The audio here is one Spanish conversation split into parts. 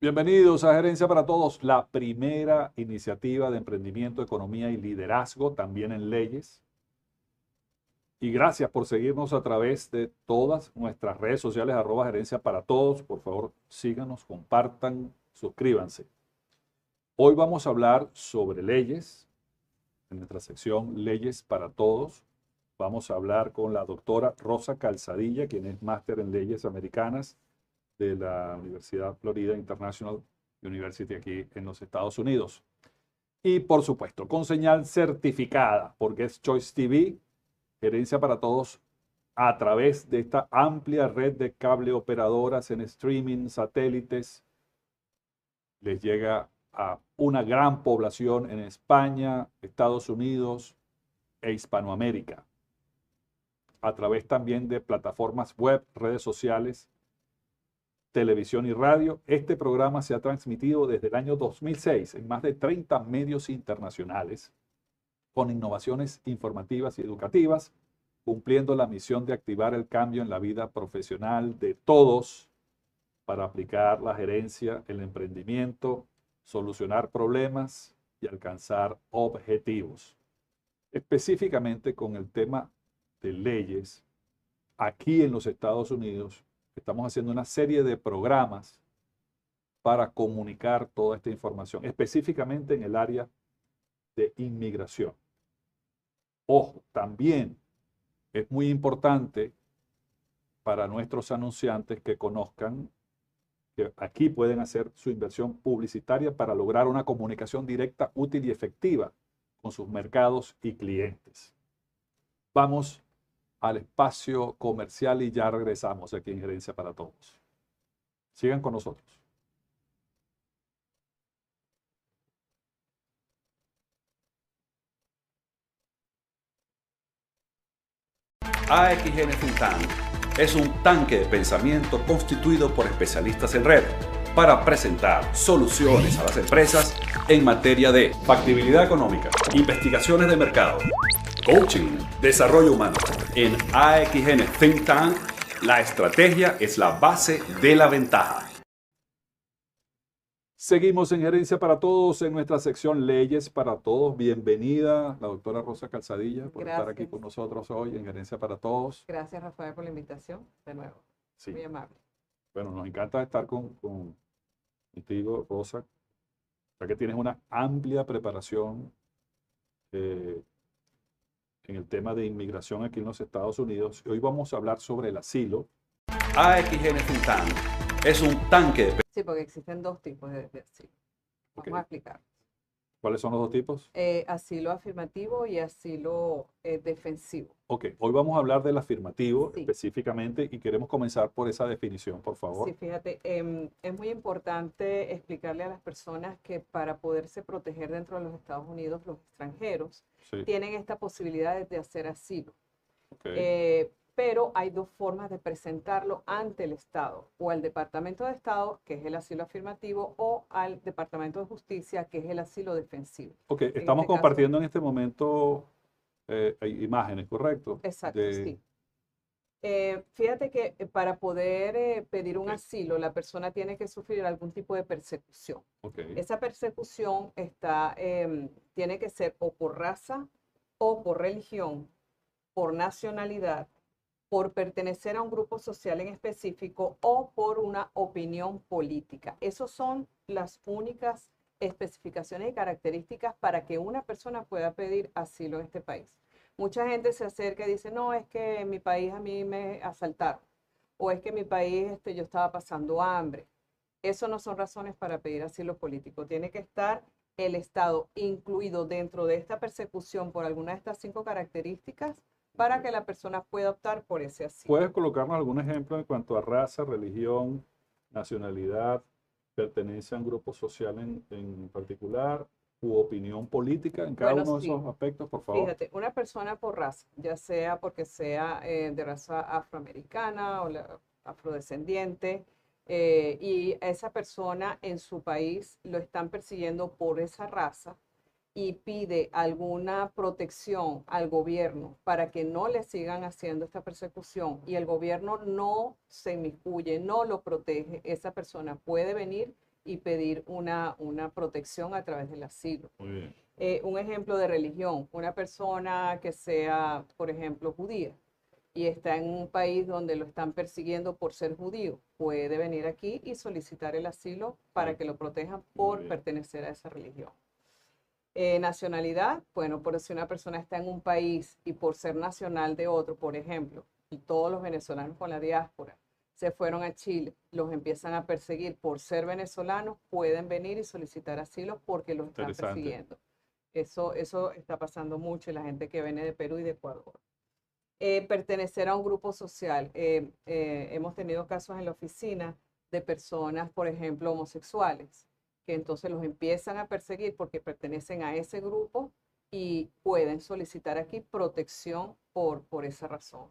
Bienvenidos a Gerencia para Todos, la primera iniciativa de emprendimiento, economía y liderazgo, también en leyes. Y gracias por seguirnos a través de todas nuestras redes sociales, @Gerencia para Todos. Por favor, síganos, compartan, suscríbanse. Hoy vamos a hablar sobre leyes, en nuestra sección Leyes para Todos. Vamos a hablar con la doctora Rosa Calzadilla, quien es máster en leyes americanas de la Universidad Florida International University aquí en los Estados Unidos. Y por supuesto, con señal certificada por Guest Choice TV, Gerencia para Todos, a través de esta amplia red de cable operadoras en streaming, satélites, les llega a una gran población en España, Estados Unidos e Hispanoamérica, a través también de plataformas web, redes sociales, televisión y radio. Este programa se ha transmitido desde el año 2006 en más de 30 medios internacionales, con innovaciones informativas y educativas, cumpliendo la misión de activar el cambio en la vida profesional de todos para aplicar la gerencia, el emprendimiento, solucionar problemas y alcanzar objetivos. Específicamente con el tema de leyes, aquí en los Estados Unidos estamos haciendo una serie de programas para comunicar toda esta información, específicamente en el área de inmigración. Ojo, también es muy importante para nuestros anunciantes que conozcan que aquí pueden hacer su inversión publicitaria para lograr una comunicación directa, útil y efectiva con sus mercados y clientes. Vamos al espacio comercial y ya regresamos aquí en Gerencia para Todos. Sigan con nosotros. AXN Think Tank es un tanque de pensamiento constituido por especialistas en red para presentar soluciones a las empresas en materia de factibilidad económica, investigaciones de mercado, coaching, desarrollo humano. En AXN Think Tank, la estrategia es la base de la ventaja. Seguimos en Gerencia para Todos en nuestra sección Leyes para Todos. Bienvenida la doctora Rosa Calzadilla por estar aquí con nosotros hoy en Gerencia para Todos. Gracias, Rafael, por la invitación de nuevo. Sí. Muy amable. Bueno, nos encanta estar contigo, Rosa, ya que tienes una amplia preparación eh, en el tema de inmigración aquí en los Estados Unidos. Hoy vamos a hablar sobre el asilo. AXN Think Tank es un tanque de Sí, porque existen dos tipos de asilo. Vamos Ok. a explicar. ¿Cuáles son los dos tipos? Asilo afirmativo y asilo defensivo. Ok, hoy vamos a hablar del afirmativo Sí. específicamente y queremos comenzar por esa definición, por favor. Sí, fíjate, es muy importante explicarle a las personas que para poderse proteger dentro de los Estados Unidos, los extranjeros Sí, tienen esta posibilidad de hacer asilo. ok. Pero hay dos formas de presentarlo ante el Estado, o al Departamento de Estado, que es el asilo afirmativo, o al Departamento de Justicia, que es el asilo defensivo. Ok, En estamos este caso, compartiendo en este momento imágenes, ¿correcto? exacto, De, sí. Fíjate que para poder pedir un Ok. asilo, la persona tiene que sufrir algún tipo de persecución. Ok, Esa persecución tiene que ser o por raza, o por religión, por nacionalidad, por pertenecer a un grupo social en específico o por una opinión política. Esas son las únicas especificaciones y características para que una persona pueda pedir asilo en este país. Mucha gente se acerca y dice, no, es que en mi país a mí me asaltaron, o es que en mi país yo estaba pasando hambre. Eso no son razones para pedir asilo político. Tiene que estar el Estado incluido dentro de esta persecución por alguna de estas 5 características para que la persona pueda optar por ese asilo. ¿puedes colocarnos algún ejemplo en cuanto a raza, religión, nacionalidad, pertenencia a un grupo social en particular u opinión política en cada Bueno, uno de sí. esos aspectos, por favor? Fíjate, una persona por raza, ya sea porque sea de raza afroamericana o afrodescendiente, y esa persona en su país lo están persiguiendo por esa raza y pide alguna protección al gobierno para que no le sigan haciendo esta persecución y el gobierno no se inmiscuye, no lo protege, esa persona puede venir y pedir una protección a través del asilo. Muy bien. Un ejemplo de religión, una persona que sea, por ejemplo, judía y está en un país donde lo están persiguiendo por ser judío, puede venir aquí y solicitar el asilo para que lo protejan por pertenecer a esa religión. Nacionalidad, bueno, por si una persona está en un país y por ser nacional de otro, por ejemplo, y todos los venezolanos con la diáspora se fueron a Chile, los empiezan a perseguir por ser venezolanos, pueden venir y solicitar asilo porque los están persiguiendo. Eso está pasando mucho en la gente que viene de Perú y de Ecuador. Pertenecer a un grupo social. Hemos tenido casos en la oficina de personas, por ejemplo, homosexuales, que entonces los empiezan a perseguir porque pertenecen a ese grupo y pueden solicitar aquí protección por esa razón.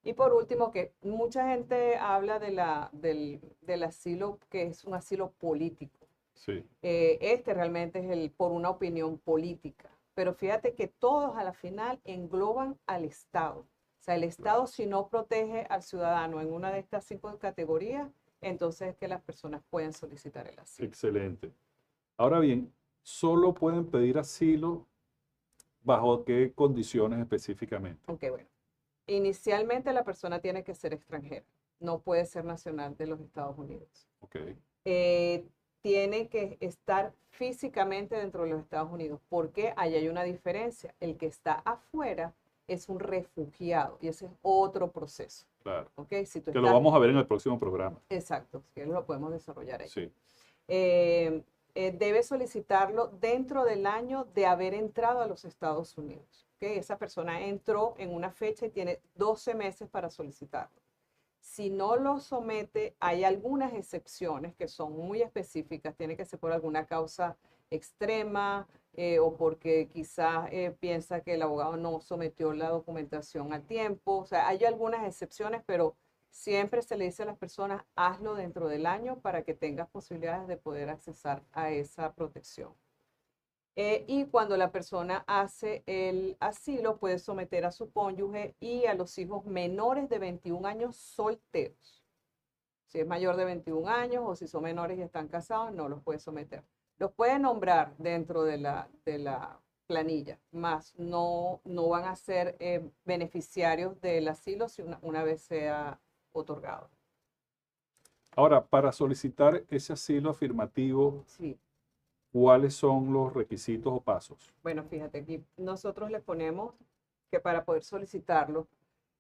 Y por último, que mucha gente habla del asilo, que es un asilo político. Sí. Este realmente es por una opinión política. Pero fíjate que todos a la final engloban al Estado. O sea, el Estado, si no protege al ciudadano en una de estas 5 categorías, entonces es que las personas pueden solicitar el asilo. Excelente. Ahora bien, ¿solo pueden pedir asilo bajo qué condiciones específicamente? Ok, bueno. Inicialmente la persona tiene que ser extranjera, no puede ser nacional de los Estados Unidos. Okay. Tiene que estar físicamente dentro de los Estados Unidos, porque ahí hay una diferencia. El que está afuera es un refugiado y ese es otro proceso. Claro. Okay, si tú que lo vamos a ver en el próximo programa. Exacto, que lo podemos desarrollar ahí. Sí. Debe solicitarlo dentro del año de haber entrado a los Estados Unidos. ¿Okay? Esa persona entró en una fecha y tiene 12 meses para solicitarlo. Si no lo somete, hay algunas excepciones que son muy específicas. Tiene que ser por alguna causa extrema o porque quizás piensa que el abogado no sometió la documentación a tiempo. O sea, hay algunas excepciones, pero siempre se le dice a las personas, hazlo dentro del año para que tengas posibilidades de poder accesar a esa protección. Y cuando la persona hace el asilo, puede someter a su cónyuge y a los hijos menores de 21 años solteros. Si es mayor de 21 años o si son menores y están casados, no los puede someter. Los puede nombrar dentro de la planilla, más no van a ser beneficiarios del asilo si una vez sea otorgado. Ahora, para solicitar ese asilo afirmativo, sí. ¿Cuáles son los requisitos o pasos? Bueno, fíjate, aquí nosotros le ponemos que para poder solicitarlo,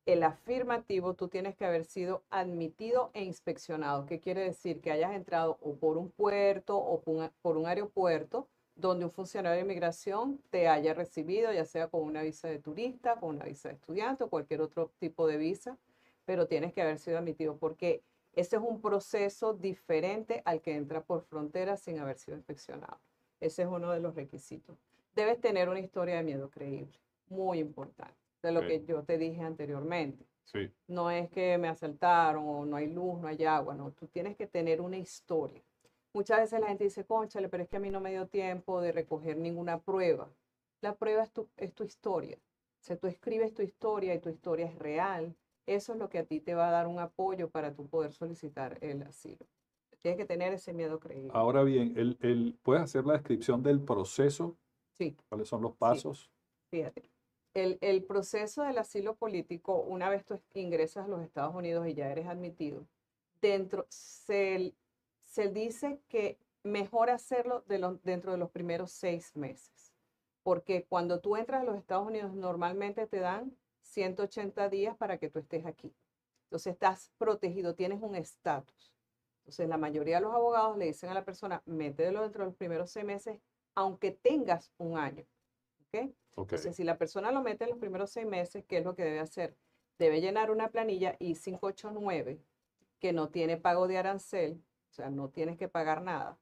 el afirmativo tú tienes que haber sido admitido e inspeccionado. ¿Qué quiere decir? Que hayas entrado o por un puerto o por un aeropuerto donde un funcionario de inmigración te haya recibido, ya sea con una visa de turista, con una visa de estudiante o cualquier otro tipo de visa, pero tienes que haber sido admitido porque ese es un proceso diferente al que entra por frontera sin haber sido inspeccionado. Ese es uno de los requisitos. Debes tener una historia de miedo creíble, muy importante, de lo que yo te dije anteriormente. Sí. No es que me asaltaron o no hay luz, no hay agua, no. Tú tienes que tener una historia. Muchas veces la gente dice, cónchale, pero es que a mí no me dio tiempo de recoger ninguna prueba. La prueba es tu historia. O sea, tú escribes tu historia y tu historia es real. Eso es lo que a ti te va a dar un apoyo para tú poder solicitar el asilo. Tienes que tener ese miedo creíble. Ahora bien, ¿puedes hacer la descripción del proceso? Sí. ¿Cuáles son los pasos? Sí. Fíjate, el proceso del asilo político, una vez tú ingresas a los Estados Unidos y ya eres admitido, se dice que mejor hacerlo dentro de los primeros 6 meses. Porque cuando tú entras a los Estados Unidos, normalmente te dan 180 días para que tú estés aquí. Entonces estás protegido, tienes un estatus. Entonces la mayoría de los abogados le dicen a la persona, mételo dentro de los primeros 6 meses, aunque tengas un año. ¿Okay? Entonces si la persona lo mete en los primeros 6 meses, ¿qué es lo que debe hacer? Debe llenar una planilla I-589 que no tiene pago de arancel, o sea, no tienes que pagar nada.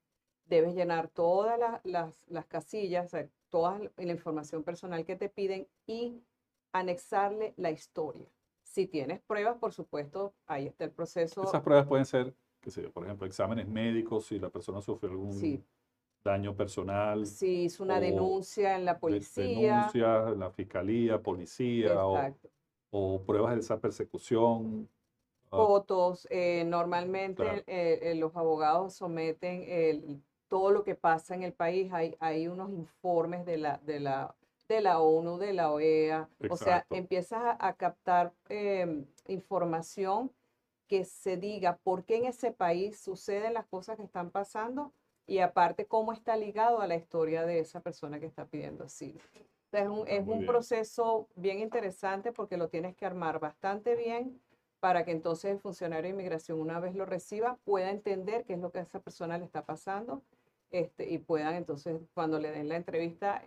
Debes llenar todas las casillas, o sea, toda la información personal que te piden y anexarle la historia. Si tienes pruebas, por supuesto, ahí está el proceso. Esas pruebas pueden ser, qué sé yo, por ejemplo, exámenes médicos, si la persona sufrió algún daño personal. Si hizo una denuncia en la policía. Denuncia en la fiscalía, policía, o pruebas de esa persecución. Ah, fotos. Normalmente claro, los abogados someten todo lo que pasa en el país. Hay unos informes de la ONU, de la OEA. O sea, exacto. empiezas a captar información que se diga por qué en ese país suceden las cosas que están pasando y aparte cómo está ligado a la historia de esa persona que está pidiendo asilo. Es Ah, es muy un bien. proceso bien interesante porque lo tienes que armar bastante bien para que entonces el funcionario de inmigración, una vez lo reciba, pueda entender qué es lo que a esa persona le está pasando, y puedan entonces, cuando le den la entrevista,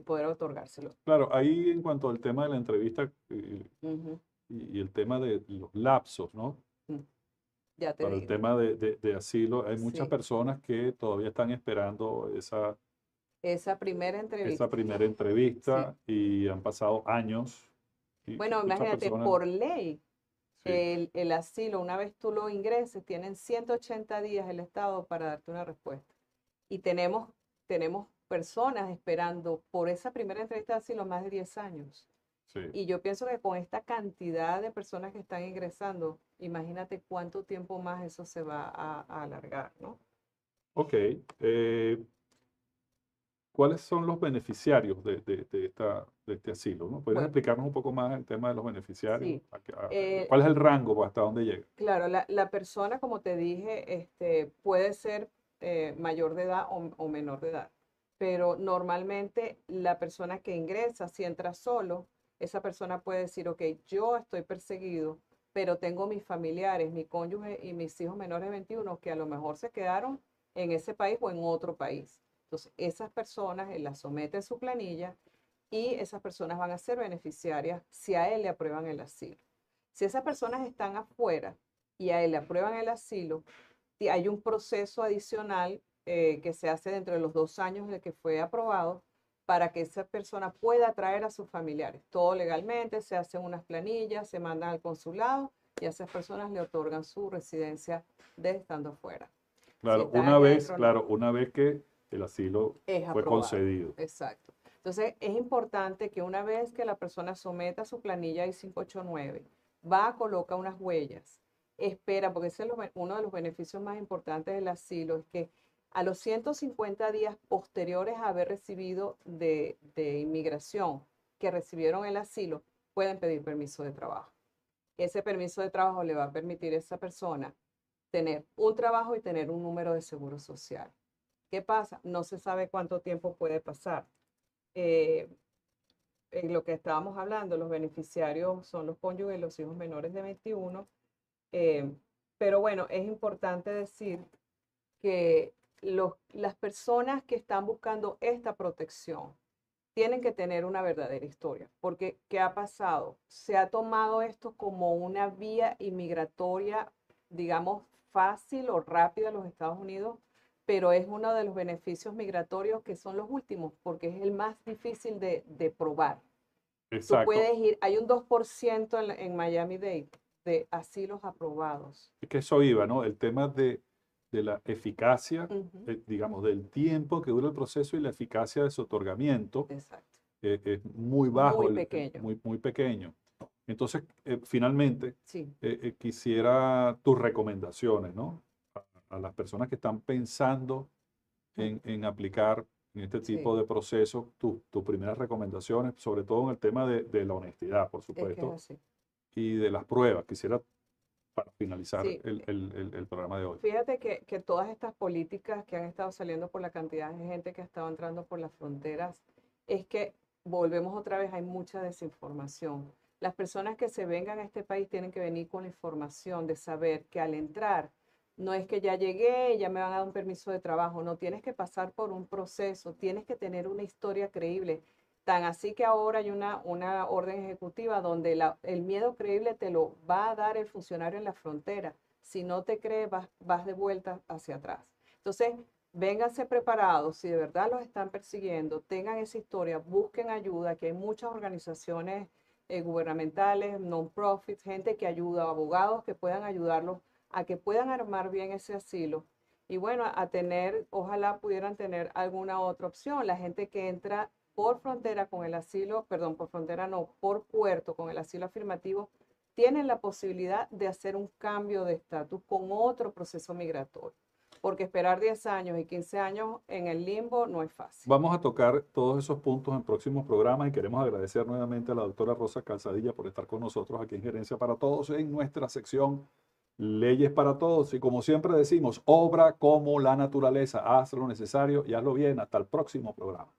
poder otorgárselo. Claro, ahí en cuanto al tema de la entrevista Ujú, y el tema de los lapsos, ¿no? mm, ya te Para el digo. tema de asilo, hay muchas Sí, personas que todavía están esperando esa primera esa entrevista. primera Sí. entrevista y han pasado años y Bueno, muchas imagínate, personas, por ley, sí, el asilo, una vez tú lo ingreses, tienen 180 días el Estado para darte una respuesta. Y tenemos personas esperando por esa primera entrevista de asilo más de 10 años. sí. Y yo pienso que con esta cantidad de personas que están ingresando, imagínate cuánto tiempo más eso se va a alargar, ¿no? Ok. ¿Cuáles son los beneficiarios de este asilo? ¿No? ¿Puedes Bueno, explicarnos un poco más el tema de los beneficiarios? sí. Eh, ¿Cuál es el rango hasta dónde llega? claro, la persona, como te dije, puede ser mayor de edad o menor de edad, pero normalmente la persona que ingresa, si entra solo, esa persona puede decir, ok, yo estoy perseguido, pero tengo mis familiares, mi cónyuge y mis hijos menores de 21 que a lo mejor se quedaron en ese país o en otro país. Entonces, esas personas, él las somete a su planilla y esas personas van a ser beneficiarias si a él le aprueban el asilo. Si esas personas están afuera y a él le aprueban el asilo, hay un proceso adicional que se hace dentro de los 2 años de que fue aprobado para que esa persona pueda traer a sus familiares. Todo legalmente, se hacen unas planillas, se mandan al consulado y a esas personas le otorgan su residencia desde estando afuera. Si Claro, están aquí adentro, no. una vez que el asilo Es fue aprobado, concedido. exacto. Entonces, es importante que una vez que la persona someta su planilla I-589, va, coloca unas huellas, espera, porque ese es uno de los beneficios más importantes del asilo, es que a los 150 días posteriores a haber recibido de inmigración, que recibieron el asilo, pueden pedir permiso de trabajo. Ese permiso de trabajo le va a permitir a esa persona tener un trabajo y tener un número de seguro social. ¿Qué pasa? No se sabe cuánto tiempo puede pasar. Eh, en lo que estábamos hablando, los beneficiarios son los cónyuges y los hijos menores de 21. eh, pero bueno, es importante decir que las personas que están buscando esta protección tienen que tener una verdadera historia, porque ¿qué ha pasado? Se ha tomado esto como una vía inmigratoria, digamos, fácil o rápida a los Estados Unidos, pero es uno de los beneficios migratorios que son los últimos, porque es el más difícil de probar. Tú Exacto. puedes ir, hay un 2% en Miami-Dade de asilos aprobados. Es que eso iba, ¿no? El tema de la eficacia, Ujú, digamos, del tiempo que dura el proceso y la eficacia de su otorgamiento exacto. es muy bajo, Muy pequeño. muy pequeño. Entonces, finalmente, Sí. quisiera tus recomendaciones, ¿no? A las personas que están pensando Mm, en aplicar en este tipo sí, de procesos, tus primeras recomendaciones, sobre todo en el tema de la honestidad, por es que es supuesto, así. y de las pruebas. Quisiera, para finalizar Sí, el programa de hoy. fíjate que todas estas políticas que han estado saliendo por la cantidad de gente que ha estado entrando por las fronteras, es que volvemos otra vez, hay mucha desinformación. Las personas que se vengan a este país tienen que venir con la información de saber que al entrar, no es que ya llegué y ya me van a dar un permiso de trabajo, no, tienes que pasar por un proceso, tienes que tener una historia creíble. Tan así que ahora hay una orden ejecutiva donde el miedo creíble te lo va a dar el funcionario en la frontera. Si no te crees, vas de vuelta hacia atrás. Entonces, vénganse preparados, si de verdad los están persiguiendo, tengan esa historia, busquen ayuda, que hay muchas organizaciones gubernamentales, non-profit, gente que ayuda, abogados que puedan ayudarlos a que puedan armar bien ese asilo. Y bueno, a tener, ojalá pudieran tener alguna otra opción. La gente que entra por frontera con el asilo, perdón, por frontera no, por puerto con el asilo afirmativo, tienen la posibilidad de hacer un cambio de estatus con otro proceso migratorio. Porque esperar 10 años y 15 años en el limbo no es fácil. Vamos a tocar todos esos puntos en próximos programas y queremos agradecer nuevamente a la doctora Rosa Calzadilla por estar con nosotros aquí en Gerencia para Todos en nuestra sección Leyes para Todos. Y como siempre decimos, obra como la naturaleza, haz lo necesario y hazlo bien. Hasta el próximo programa.